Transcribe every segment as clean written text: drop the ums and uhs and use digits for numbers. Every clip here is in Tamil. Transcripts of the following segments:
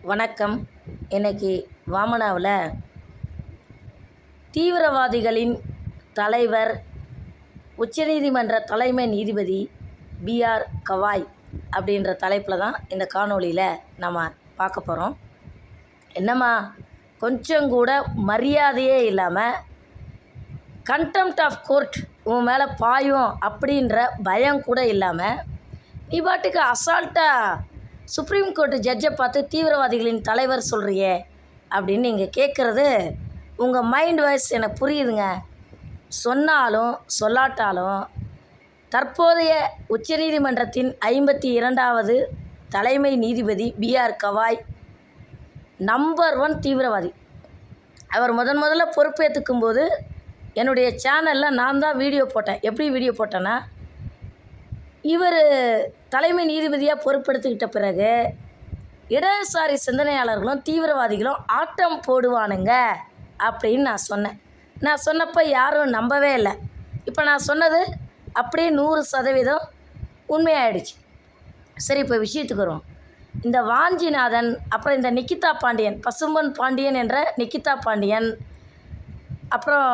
வணக்கம். இன்னைக்கு வாமனாவில் தீவிரவாதிகளின் தலைவர் உச்சநீதிமன்ற தலைமை நீதிபதி பிஆர் கவாய் அப்படின்ற தலைப்பில் தான் இந்த காணொளியில் நம்ம பார்க்க போகிறோம். என்னம்மா கொஞ்சம் கூட மரியாதையே இல்லாமல் கண்டெம்ட் ஆஃப் கோர்ட் உன் மேலே பாயும் அப்படின்ற பயம் கூட இல்லாமல் நீ பாட்டுக்கு அசால்ட்டாக சுப்ரீம் கோர்ட்டு ஜட்ஜை பார்த்து தீவிரவாதிகளின் தலைவர் சொல்கிறியே அப்படின்னு நீங்கள் கேட்குறது உங்கள் மைண்ட் வாய்ஸ் எனக்கு புரியுதுங்க. சொன்னாலும் சொல்லாட்டாலும் தற்போதைய உச்சநீதிமன்றத்தின் 52வது தலைமை நீதிபதி பிஆர் கவாய் நம்பர் 1 தீவிரவாதி. அவர் முதல்ல பொறுப்பேற்றுக்கும் போது என்னுடைய சேனலில் நான் தான் வீடியோ போட்டேன். எப்படி வீடியோ போட்டேன்னா, இவர் தலைமை நீதிபதியாக பொறுப்பெடுத்துக்கிட்ட பிறகு இடதுசாரி சிந்தனையாளர்களும் தீவிரவாதிகளும் ஆட்டம் போடுவானுங்க அப்படின்னு நான் சொன்னப்போ யாரும் நம்பவே இல்லை. இப்போ நான் சொன்னது அப்படியே 100% உண்மையாயிடுச்சு. சரி, இப்போ விஷயத்துக்கு வருவோம். இந்த வாஞ்சிநாதன், அப்புறம் இந்த நிக்கிதா பாண்டியன், பசும்பொன் பாண்டியன் என்ற நிக்கிதா பாண்டியன், அப்புறம்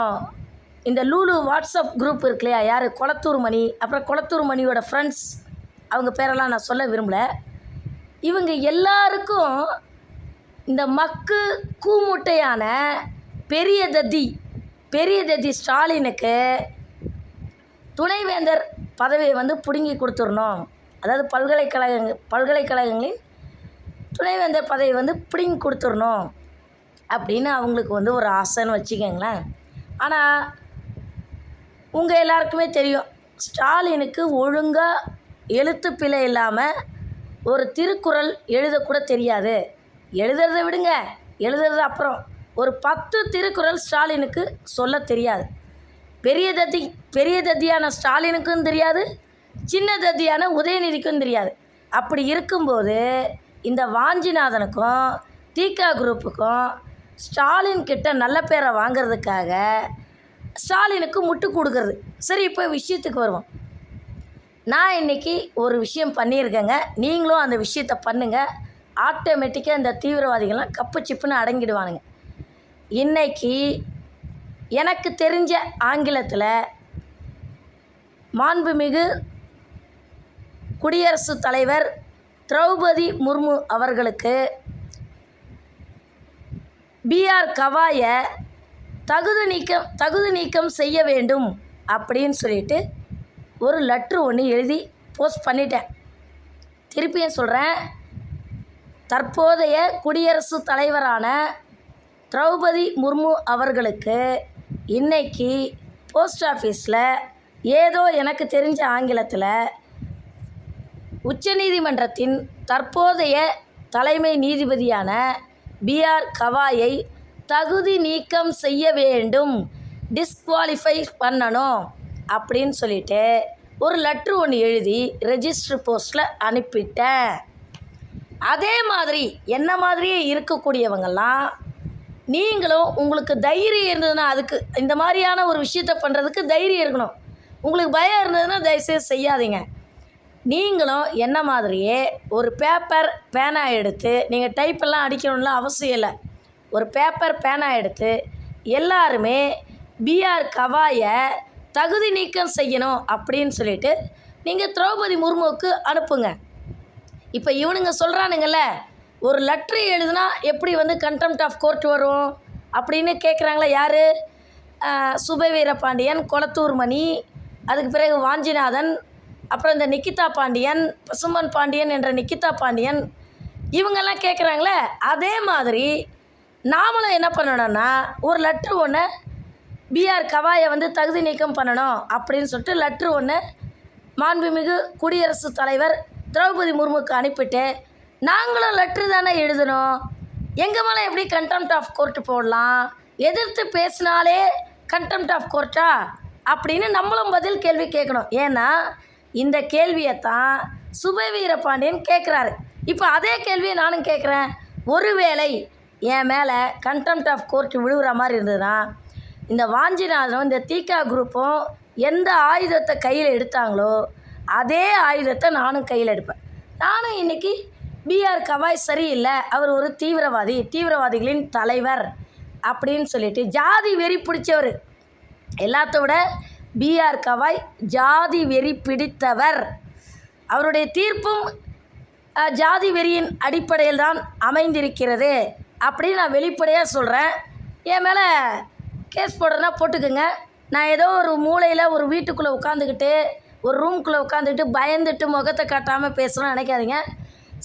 இந்த லூலு வாட்ஸ்அப் குரூப் இருக்கு இல்லையா, யார், கொளத்தூர் மணி, அப்புறம் கொளத்தூர் மணியோட ஃப்ரெண்ட்ஸ், அவங்க பேரெல்லாம் நான் சொல்ல விரும்பலை. இவங்க எல்லாருக்கும் இந்த மக்கு கூமுட்டையான பெரிய தத்தி ஸ்டாலினுக்கு துணைவேந்தர் பதவியை பிடுங்கி கொடுத்துடணும். அதாவது பல்கலைக்கழகங்களின் துணைவேந்தர் பதவி பிடுங்கி கொடுத்துடணும் அப்படின்னு அவங்களுக்கு ஒரு ஆசைன்னு வச்சுக்கோங்களேன். ஆனால் உங்கள் எல்லாருக்குமே தெரியும், ஸ்டாலினுக்கு ஒழுங்காக எழுத்து பிழை இல்லாமல் ஒரு திருக்குறள் எழுதக்கூட தெரியாது. எழுதுறதை விடுங்க, எழுதுறது அப்புறம் ஒரு 10 திருக்குறள் ஸ்டாலினுக்கு சொல்ல தெரியாது. பெரிய தத்தியான ஸ்டாலினுக்கும் தெரியாது, சின்ன தத்தியான உதயநிதிக்கும் தெரியாது. அப்படி இருக்கும்போது இந்த வாஞ்சிநாதனுக்கும் தீகா குரூப்புக்கும் ஸ்டாலின் கிட்ட நல்ல பேரை வாங்கிறதுக்காக ஸ்டாலினுக்கு முட்டு கொடுக்கறது. சரி, இப்போ விஷயத்துக்கு வருவோம். நான் இன்றைக்கி ஒரு விஷயம் பண்ணியிருக்கேங்க, நீங்களும் அந்த விஷயத்தை பண்ணுங்கள். ஆட்டோமேட்டிக்காக இந்த தீவிரவாதிகள்லாம் கப்பு சிப்புன்னு அடங்கிடுவானுங்க. இன்றைக்கி எனக்கு தெரிஞ்ச ஆங்கிலத்தில் மாண்புமிகு குடியரசுத் தலைவர் திரௌபதி முர்மு அவர்களுக்கு பிஆர் கவாயை தகுதி நீக்கம் செய்ய வேண்டும் அப்படின்னு சொல்லிட்டு ஒரு லெட்ரு ஒன்று எழுதி போஸ்ட் பண்ணிட்டேன். திருப்பியும் சொல்கிறேன், தற்போதைய குடியரசுத் தலைவரான திரௌபதி முர்மு அவர்களுக்கு இன்றைக்கி போஸ்ட் ஆஃபீஸில் ஏதோ எனக்கு தெரிஞ்ச ஆங்கிலத்தில் உச்சநீதிமன்றத்தின் தற்போதைய தலைமை நீதிபதியான பிஆர் கவாயை தகுதி நீக்கம் செய்ய வேண்டும், டிஸ்குவாலிஃபை பண்ணணும் அப்படின்னு சொல்லிட்டு ஒரு லெட்ரு ஒன்று எழுதி ரெஜிஸ்டர் போஸ்ட்டில் அனுப்பிட்டேன். அதே மாதிரி என்ன மாதிரியே இருக்கக்கூடியவங்கெல்லாம் நீங்களும் உங்களுக்கு தைரியம் இருந்ததுன்னா, அதுக்கு இந்த மாதிரியான ஒரு விஷயத்தை பண்ணுறதுக்கு தைரியம் இருக்கணும். உங்களுக்கு பயம் இருந்ததுன்னா தயவுசெய்து செய்யாதீங்க. நீங்களும் என்ன மாதிரியே ஒரு பேப்பர் பேனா எடுத்து, நீங்கள் டைப்பெல்லாம் அடிக்கணும்லாம் அவசியம் இல்லை, ஒரு பேப்பர் பேனா எடுத்து எல்லாருமே பிஆர் கவாயை தகுதி நீக்கம் செய்யணும் அப்படின்னு சொல்லிட்டு நீங்கள் திரௌபதி முர்முவுக்கு அனுப்புங்க. இப்போ இவனுங்க சொல்கிறானுங்கள்ல, ஒரு லெட்ரு எழுதுனா எப்படி கண்டெம்ட் ஆஃப் கோர்ட் வரும் அப்படின்னு கேட்குறாங்களே, யார், சுபவீர பாண்டியன், கொளத்தூர் மணி, அதுக்கு பிறகு வாஞ்சிநாதன், அப்புறம் இந்த நிக்கிதா பாண்டியன், பசும்பொன் பாண்டியன் என்ற நிக்கிதா பாண்டியன், இவங்கெல்லாம் கேட்குறாங்களே, அதே மாதிரி நாமளும் என்ன பண்ணணும்னா ஒரு லெட்ரு ஒன்று பிஆர் கவாயை தகுதி நீக்கம் பண்ணணும் அப்படின்னு சொல்லிட்டு லெட்ரு ஒன்று மாண்புமிகு குடியரசுத் தலைவர் திரௌபதி முர்முக்கு அனுப்பிட்டு, நாங்களும் லெட்ரு தானே எழுதணும், எங்கள் மேலே எப்படி கண்டெம்ட் ஆஃப் கோர்ட்டு போடலாம், எதிர்த்து பேசினாலே கண்டெம்ட் ஆஃப் கோர்ட்டா அப்படின்னு நம்மளும் பதில் கேள்வி கேட்கணும். ஏன்னா இந்த கேள்வியை தான் சுபவீர பாண்டியன் கேட்குறாரு. இப்போ அதே கேள்வியை நானும் கேட்குறேன். ஒருவேளை என் மேலே கண்டெம்ட் ஆஃப் கோர்ட் விழுகிற மாதிரி இருந்ததுன்னா, இந்த வாஞ்சிநாதனும் இந்த தீகா குரூப்பும் எந்த ஆயுதத்தை கையில் எடுத்தாங்களோ அதே ஆயுதத்தை நானும் கையில் எடுப்பேன். நானும் இன்றைக்கி பிஆர் கவாய் சரியில்லை, அவர் ஒரு தீவிரவாதிகளின் தலைவர் அப்படின்னு சொல்லிட்டு ஜாதி வெறி பிடிச்சவர். எல்லாத்த விட பிஆர் கவாய் ஜாதி வெறி பிடித்தவர். அவருடைய தீர்ப்பும் ஜாதி வெறியின் அடிப்படையில் தான் அமைந்திருக்கிறது அப்படின்னு நான் வெளிப்படையாக சொல்கிறேன். என் மேலே கேஸ் போடுறதுனா போட்டுக்குங்க. நான் ஏதோ ஒரு மூலையில் ஒரு வீட்டுக்குள்ளே உட்காந்துக்கிட்டு ஒரு ரூம்குள்ளே உட்காந்துக்கிட்டு பயந்துட்டு முகத்தை காட்டாமல் பேசணும்னு நினைக்காதீங்க.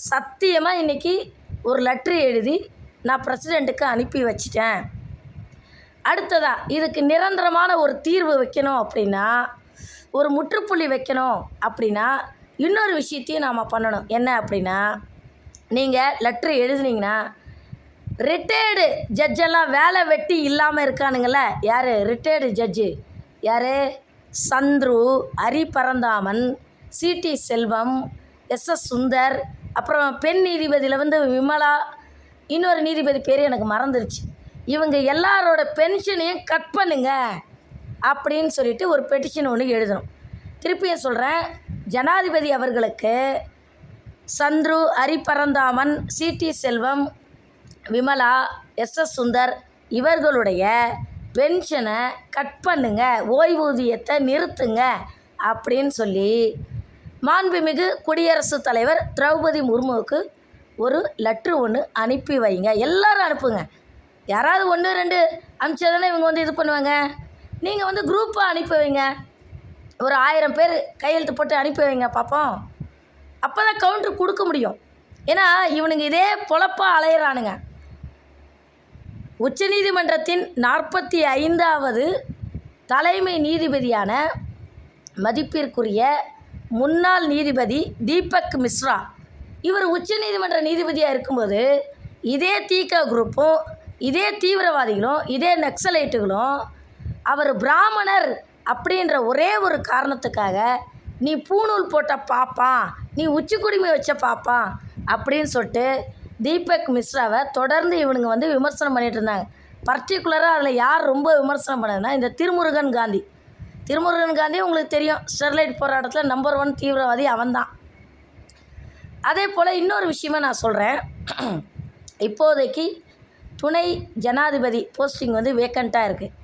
சத்தியமாக இன்றைக்கி ஒரு லெட்ரு எழுதி நான் பிரசிடெண்ட்டுக்கு அனுப்பி வச்சிட்டேன். அடுத்ததாக இதுக்கு நிரந்தரமான ஒரு தீர்வு வைக்கணும் அப்படின்னா, ஒரு முற்றுப்புள்ளி வைக்கணும் அப்படின்னா இன்னொரு விஷயத்தையும் நாம் பண்ணணும். என்ன அப்படின்னா, நீங்கள் லெட்ரு எழுதுனீங்கன்னா ரிட்டையர்டு ஜட்ஜெல்லாம் வேலை வெட்டி இல்லாமல் இருக்கானுங்கள. யார் ரிட்டையர்டு ஜட்ஜு? யார்? சந்துரு, ஹரி பரந்தாமன், சிடி செல்வம், எஸ்எஸ் சுந்தர், அப்புறம் பெண் நீதிபதியில் விமலா, இன்னொரு நீதிபதி பேர் எனக்கு மறந்துருச்சு. இவங்க எல்லாரோட பென்ஷனையும் கட் பண்ணுங்க அப்படின்னு சொல்லிட்டு ஒரு பெட்டிஷன் ஒன்று எழுதணும். திருப்பியும் சொல்கிறேன், ஜனாதிபதி அவர்களுக்கு சந்துரு, ஹரி பரந்தாமன், சிடி செல்வம், விமலா, எஸ்எஸ் சுந்தர் இவர்களுடைய பென்ஷனை கட் பண்ணுங்க, ஓய்வூதியத்தை நிறுத்துங்க அப்படின்னு சொல்லி மாண்புமிகு குடியரசுத் தலைவர் திரௌபதி முர்முவுக்கு ஒரு லெட்ரு ஒன்று அனுப்பி வைங்க. எல்லோரும் அனுப்புங்க. யாராவது 1 2 அனுப்பிச்சா தானே இவங்க இது பண்ணுவாங்க. நீங்கள் குரூப்பாக அனுப்பி வைங்க. ஒரு 1000 பேர் கையெழுத்து போட்டு அனுப்பி வைங்க பார்ப்போம். அப்போ தான் கவுண்டர் கொடுக்க முடியும். ஏன்னா இவனுங்க இதே பொழப்பாக அலையிறானுங்க. உச்சநீதிமன்றத்தின் 45வது தலைமை நீதிபதியான மதிப்பிற்குரிய முன்னாள் நீதிபதி தீபக் மிஸ்ரா, இவர் உச்சநீதிமன்ற நீதிபதியாக இருக்கும்போது இதே தீகா குரூப்பும் இதே தீவிரவாதிகளும் இதே நக்சலைட்டுகளும் அவர் பிராமணர் அப்படின்ற ஒரே ஒரு காரணத்துக்காக நீ பூணூல் போட்ட பாப்பான், நீ உச்சி குடிமை வச்ச பாப்பான் அப்படின்னு சொல்லிட்டு தீபக் மிஸ்ராவை தொடர்ந்து இவனுங்க விமர்சனம் பண்ணிகிட்டு இருந்தாங்க. பர்டிகுலராக அதில் யார் ரொம்ப விமர்சனம் பண்ணதுன்னா இந்த திருமுருகன் காந்தி உங்களுக்கு தெரியும். ஸ்டெர்லைட் போராட்டத்தில் நம்பர் 1 தீவிரவாதி அவன்தான். அதே போல் இன்னொரு விஷயமா நான் சொல்கிறேன். இப்போதைக்கு துணை ஜனாதிபதி போஸ்டிங் வேக்கண்ட்டாக இருக்குது.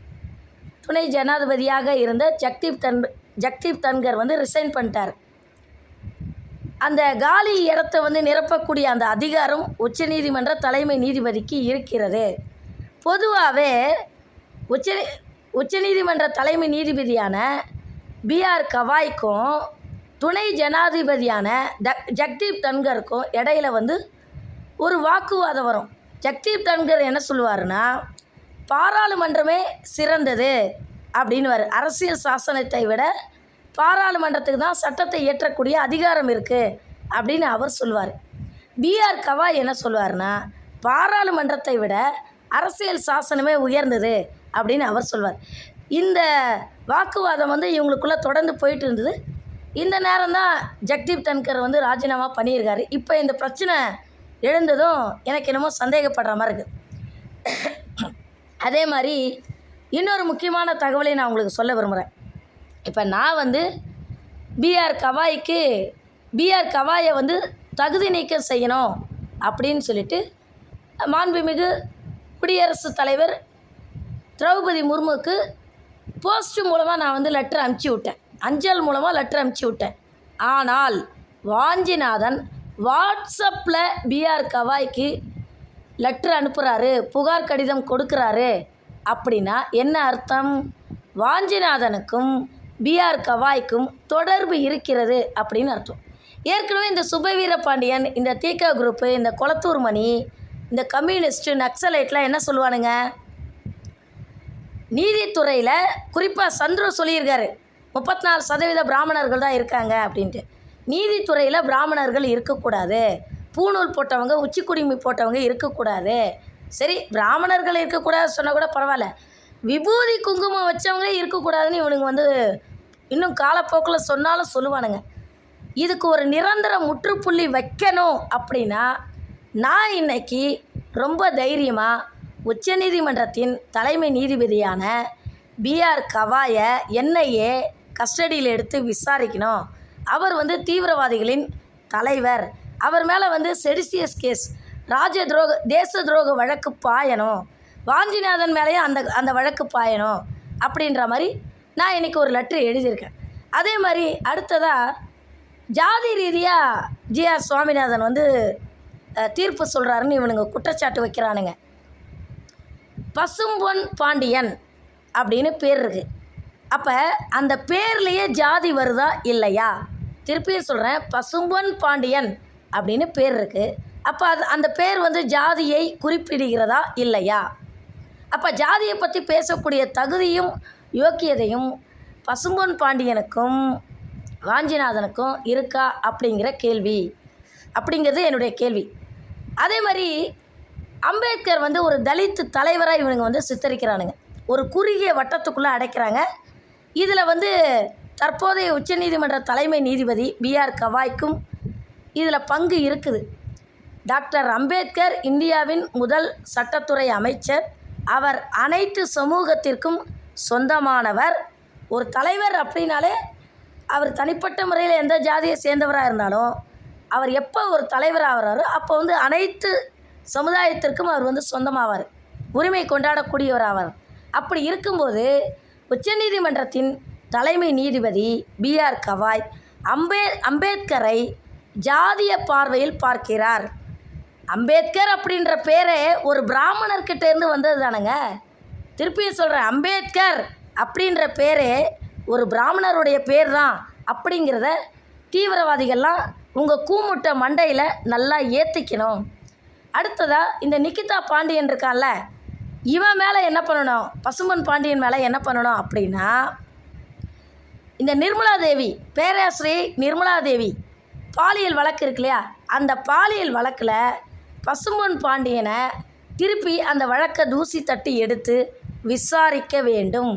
துணை ஜனாதிபதியாக இருந்த ஜக்தீப் தன்கர் ரிசைன் பண்ணிட்டார். அந்த காலி இடத்தை நிரப்பக்கூடிய அந்த அதிகாரம் உச்சநீதிமன்ற தலைமை நீதிபதிக்கு இருக்கிறது. பொதுவாகவே உச்சநீதிமன்ற தலைமை நீதிபதியான பிஆர் கவாய்க்கும் துணை ஜனாதிபதியான ஜக்தீப் தன்கருக்கும் இடையில ஒரு வாக்குவாதம் வரும். ஜக்தீப் தன்கர் என்ன சொல்லுவாருன்னா, பாராளுமன்றமே சிறந்தது அப்படின்னுவார். அரசியல் சாசனத்தை விட பாராளுமன்றத்துக்கு தான் சட்டத்தை இயற்றக்கூடிய அதிகாரம் இருக்குது அப்படின்னு அவர் சொல்லுவார். பிஆர் கவாய் என்ன சொல்லுவார்னா, பாராளுமன்றத்தை விட அரசியல் சாசனமே உயர்ந்தது அப்படின்னு அவர் சொல்வார். இந்த வாக்குவாதம் இவங்களுக்குள்ளே தொடர்ந்து போயிட்டு இருந்தது. இந்த நேரம் தான் ஜக்தீப் தன்கர் ராஜினாமா பண்ணியிருக்காரு. இப்போ இந்த பிரச்சனை எழுந்ததும் எனக்கு என்னமோ சந்தேகப்படுற மாதிரி இருக்குது. அதே மாதிரி இன்னொரு முக்கியமான தகவலை நான் உங்களுக்கு சொல்ல விரும்புகிறேன். இப்போ நான் பிஆர் கவாயை தகுதி நீக்கம் செய்யணும் அப்படின்னு சொல்லிட்டு மாண்புமிகு குடியரசுத் தலைவர் திரௌபதி முர்முவுக்கு போஸ்ட் மூலமாக நான் லெட்டர் அனுப்பிச்சி விட்டேன். அஞ்சல் மூலமாக லெட்டர் அனுப்பிச்சி விட்டேன். ஆனால் வாஞ்சிநாதன் வாட்ஸ்அப்பில் பிஆர் கவாய்க்கு லெட்ரு அனுப்புகிறாரு, புகார் கடிதம் கொடுக்குறாரு அப்படின்னா என்ன அர்த்தம்? வாஞ்சிநாதனுக்கும் பிஆர் கவாய்க்கும் தொடர்பு இருக்கிறது அப்படின்னு அர்த்தம். ஏற்கனவே இந்த சுபவீரபாண்டியன், இந்த தீகா குரூப்பு, இந்த கொளத்தூர் மணி, இந்த கம்யூனிஸ்ட்டு, நக்சலைட்லாம் என்ன சொல்லுவானுங்க, நீதித்துறையில் குறிப்பாக சந்துரு சொல்லியிருக்காரு 34% பிராமணர்கள் தான் இருக்காங்க அப்படின்ட்டு. நீதித்துறையில் பிராமணர்கள் இருக்கக்கூடாது, பூணூல் போட்டவங்க, உச்சிக்குடிமை போட்டவங்க இருக்கக்கூடாது. சரி, பிராமணர்கள் இருக்கக்கூடாது சொன்னால் கூட பரவாயில்ல, விபூதி குங்குமம் வச்சவங்களே இருக்கக்கூடாதுன்னு இவனுங்க இன்னும் காலப்போக்கில் சொன்னாலும் சொல்லுவானுங்க. இதுக்கு ஒரு நிரந்தர முற்றுப்புள்ளி வைக்கணும் அப்படின்னா நான் இன்னைக்கு ரொம்ப தைரியமாக உச்சநீதிமன்றத்தின் தலைமை நீதிபதியான பிஆர் கவாயை என்ஐஏ கஸ்டடியில் எடுத்து விசாரிக்கணும். அவர் தீவிரவாதிகளின் தலைவர் அவர் மேலே வந்து செடிசியஸ் கேஸ், தேச துரோக வழக்கு பாயணும், வாஞ்சிநாதன் மேலேயும் அந்த வழக்கு பாயணும் அப்படின்ற மாதிரி நான் இன்றைக்கி ஒரு லெட்ரு எழுதியிருக்கேன். அதே மாதிரி அடுத்ததாக ஜாதி ரீதியாக ஜிஆர் சுவாமிநாதன் வந்து தீர்ப்பு சொல்கிறாருன்னு இவனுங்க குற்றச்சாட்டு வைக்கிறானுங்க. பசும்பொன் பாண்டியன் அப்படின்னு பேர் இருக்குது. அப்போ அந்த பேர்லேயே ஜாதி வருதா இல்லையா? திருப்பியும் சொல்கிறேன், பசும்பொன் பாண்டியன் அப்படின்னு பேர் இருக்குது. அப்போ அந்த பேர் வந்து ஜாதியை குறிப்பிடுகிறதா இல்லையா? அப்போ ஜாதியை பற்றி பேசக்கூடிய தகுதியும் யோக்கியதையும் பசும்பொன் பாண்டியனுக்கும் வாஞ்சிநாதனுக்கும் இருக்கா அப்படிங்கிறது என்னுடைய கேள்வி. அதே மாதிரி அம்பேத்கர் வந்து ஒரு தலித்து தலைவராக இவனுங்க வந்து சித்தரிக்கிறானுங்க, ஒரு குறுகிய வட்டத்துக்குள்ளே அடைக்கிறாங்க. இதில் வந்து தற்போதைய உச்சநீதிமன்ற தலைமை நீதிபதி பிஆர் கவாய்க்கும் இதில் பங்கு இருக்குது. டாக்டர் அம்பேத்கர் இந்தியாவின் முதல் சட்டத்துறை அமைச்சர். அவர் அனைத்து சமூகத்திற்கும் சொந்தமானவர். ஒரு தலைவர் அப்படின்னாலே அவர் தனிப்பட்ட முறையில் எந்த ஜாதியை சேர்ந்தவராக இருந்தாலும் அவர் எப்போ ஒரு தலைவர் ஆகிறாரோ அப்போ வந்து அனைத்து சமுதாயத்திற்கும் அவர் வந்து சொந்தமாவார், உரிமை கொண்டாடக்கூடியவர் ஆவார். அப்படி இருக்கும்போது உச்சநீதிமன்றத்தின் தலைமை நீதிபதி பிஆர் கவாய் அம்பேத்கரை ஜாதிய பார்வையில் பார்க்கிறார். அம்பேத்கர் அப்படின்ற பேரே ஒரு பிராமணர்கிட்டேருந்து வந்தது தானுங்க. திருப்பியும் சொல்கிறேன், அம்பேத்கர் அப்படின்ற பேரே ஒரு பிராமணருடைய பேர் தான் அப்படிங்கிறத தீவிரவாதிகள்லாம் உங்கள் கூமுட்ட மண்டையில் நல்லா ஏற்றிக்கணும். அடுத்ததாக இந்த நிகிதா பாண்டியன் இருக்கான்ல, இவன் மேலே என்ன பண்ணணும், பசும்பொன் பாண்டியன் மேலே என்ன பண்ணணும் அப்படின்னா, இந்த நிர்மலா தேவி, பேராசிரியை நிர்மலா தேவி பாலியல் வழக்கு இருக்கு இல்லையா, அந்த பாலியல் வழக்கில் பசும்பொன் பாண்டியனை திருப்பி அந்த வழக்கை தூசி தட்டி எடுத்து விசாரிக்க வேண்டும்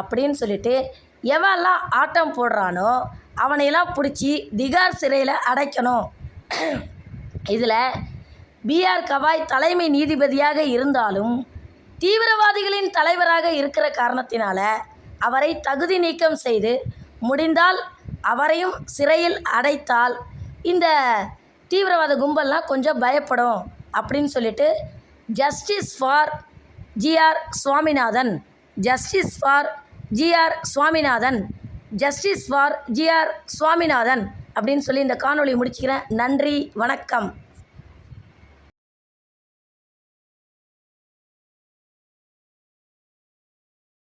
அப்படின்னு சொல்லிட்டு எவெல்லாம் ஆட்டம் போடுறானோ அவனையெல்லாம் பிடிச்சி திகார் சிறையில் அடைக்கணும். இதில் பிஆர் கவாய் தலைமை நீதிபதியாக இருந்தாலும் தீவிரவாதிகளின் தலைவராக இருக்கிற காரணத்தினால அவரை தகுதி நீக்கம் செய்து முடிந்தால் அவரையும் சிறையில் அடைத்தால் இந்த தீவிரவாத கும்பல்லாம் கொஞ்சம் பயப்படும் அப்படின்னு சொல்லிட்டு justice for GR Swaminathan, justice for GR Swaminathan, justice for GR Swaminathan அப்படின்னு சொல்லி இந்த காணொளி முடிச்சுக்கிறேன். நன்றி, வணக்கம்.